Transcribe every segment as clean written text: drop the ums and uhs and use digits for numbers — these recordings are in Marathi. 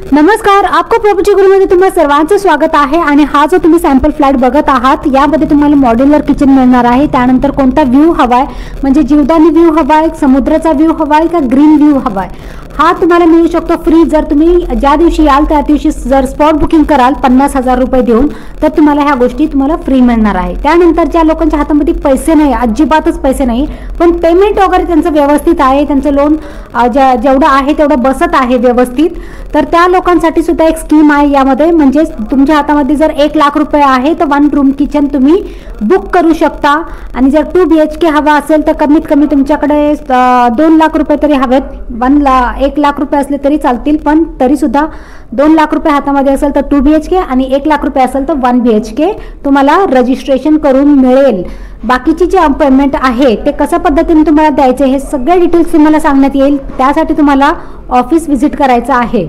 नमस्कार, आपको प्रॉपर्टी गुरुमध्ये तुम्हा सर्वांचं स्वागत आहे। आणि हा जो तुम्ही सॅम्पल फ्लॅट बघत आहात यामध्ये तुम्हाला मॉड्युलर किचन मिळणार आहे। त्यानंतर कोणता व्ह्यू हवाय, म्हणजे जीवदानी व्ह्यू हवाय, समुद्राचा व्ह्यू हवाय का ग्रीन व्ह्यू हवाय, हा तुम्हाला मिळू शकतो फ्री। जर तुम्ही ज्या दिवशी याल त्या दिवशी जर स्पॉट बुकिंग कराल 50,000 रुपये देऊन तर तुम्हाला ह्या गोष्टी तुम्हाला फ्री मिळणार आहे। त्यानंतर ज्या लोकांच्या हातामध्ये पैसे नाही, अजिबातच पैसे नाही, पण पेमेंट वगैरे त्यांचं व्यवस्थित आहे, त्यांचं लोन जेवढं आहे तेवढं बसत आहे व्यवस्थित, तर त्या लोकांसाठी सुद्धा एक स्कीम आहे यामध्ये। म्हणजे तुमच्या हातामध्ये जर 1 लाख रुपये आहे तर 1 रूम किचन तुम्ही बुक करू शकता। आणि जर 2 BHK हवा असेल तर कमीत कमी तुमच्याकडे 2 लाख रुपये तरी हवेत। 1 लाख रुपये असले तरी चालतील, पण तरी सुद्धा 2 लाख रुपये हातामध्ये असेल तर 2 BHK आणि 1 लाख रुपये असेल तर 1 BHK तुम्हाला रजिस्ट्रेशन करून मिळेल। बाकीची जी पेमेंट आहे ते कशा पद्धतीने तुम्हाला द्यायचे हे सगळे डिटेल्स तुम्हाला सांगण्यात येईल। त्यासाठी तुम्हाला ऑफिस व्हिजिट करायचं आहे।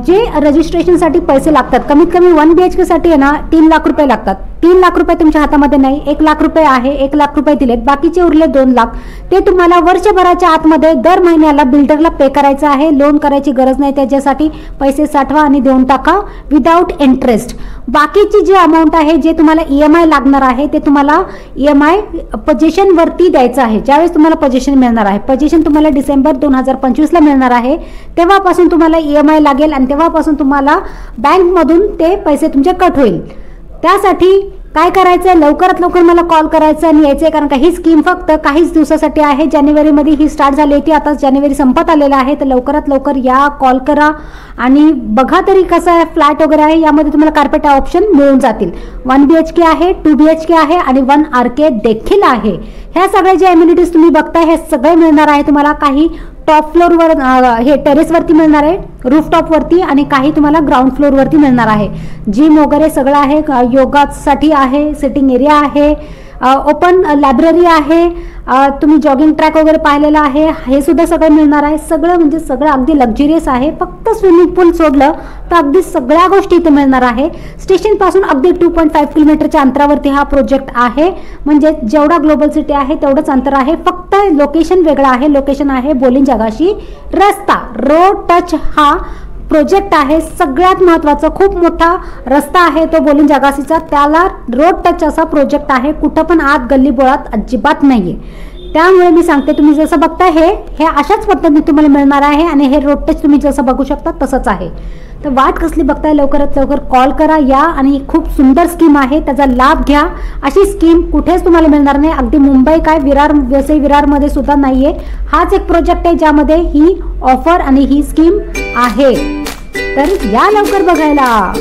जे रजिस्ट्रेशनसाठी पैसे लागतात, कमीत कमी 1 BHK साठी आहे ना 3 लाख रुपये लागतात। 3 लाख रुपये तुमच्या हातामध्ये नाही, 1 लाख रुपये आहे, 1 लाख रुपये दिलेत, बाकीचे उरले 2 लाख, ते तुम्हाला वर्षभराच्या आतमध्ये दर महिन्याला बिल्डरला पे करायचं आहे। लोन करायची गरज नाही, त्याच्यासाठी पैसे साठवा आणि देऊन टाका विदाउट इंटरेस्ट। बाकीची जी अमाऊंट आहे, जे तुम्हाला EMI लागणार आहे ते तुम्हाला EMI पोझिशन वरती द्यायचं आहे। ज्यावेळेस तुम्हाला पोझिशन मिळणार आहे, पोझिशन तुम्हाला डिसेंबर 2025 ला मिळणार आहे, तेव्हापासून तुम्हाला EMI लागेल आणि तेव्हापासून तुम्हाला बँकमधून ते पैसे तुमचे कट होईल। त्यासाठी काय करायचं, लवकरात लवकर मला कॉल करायचं आणि यायचं, कारण का ही स्कीम फक्त काहीच दिवसासाठी आहे। जानेवारीमध्ये ही स्टार्ट झाली होती, आता जानेवारी संपत आलेला आहे, तर लवकरात लवकर या, कॉल करा आणि बघा तरी कसं आहे फ्लॅट वगैरे आहे। यामध्ये तुम्हाला कार्पेट ऑप्शन मिळून जातील। 1 BHK आहे, 2 BHK आहे आणि 1 RK देखील आहे। ह्या सगळ्या जे एम्युनिटीज तुम्ही बघताय हे सगळे मिळणार आहे तुम्हाला। काही टॉप फ्लोअरवर हे टेरेसवरती मिळणार आहे, रूफटॉप वरती, आणि काही तुम्हाला ग्राउंड फ्लोअरवरती मिळणार आहे। जिम वगैरे सगळं आहे, योगासाठी आहे, सिटिंग एरिया आहे, ओपन लायब्ररी आहे, तुम्ही जॉगिंग ट्रॅक वगैरे पाहिलेला आहे, हे सुद्धा सगळं मिळणार आहे। सगळं म्हणजे सगळं अगदी लक्झरियस आहे। फक्त स्विमिंग पूल सोडलं तर अगदी सगळ्या गोष्टी इथे मिळणार आहे। स्टेशनपासून अगदी 2.5 किलोमीटरच्या अंतरावरती हा प्रोजेक्ट आहे। म्हणजे जेवढा ग्लोबल सिटी आहे तेवढंच अंतर आहे, फक्त लोकेशन वेगळं आहे। लोकेशन आहे बोलिंग जगाशी रस्ता, रोड टच हा प्रोजेक्ट आहे। सगळ्यात महत्त्वाचा खूप मोठा रस्ता आहे तो बोलिंग जगासीचा, त्याला रोड टच असा प्रोजेक्ट आहे। कुठं पण आत गल्ली बोळात अजिबात नाहीये। त्यामुळे मी सांगते, तुम्ही जसं बघताय हे अशाच पद्धतीने तुम्हाला मिळणार आहे आणि हे रोड टच तुम्ही जसं बघू शकता तसंच आहे। तर वाट कसली बघताय, लवकरात लवकर कॉल करा या, आणि खूप सुंदर स्कीम आहे, त्याचा लाभ घ्या। अशी स्कीम कुठेच तुम्हाला मिळणार नाही, अगदी मुंबई काय विरारमध्ये सुद्धा नाहीये। हाच एक प्रोजेक्ट आहे ज्यामध्ये ही ऑफर आणि ही स्कीम आहे, तर या लवकर बघायला।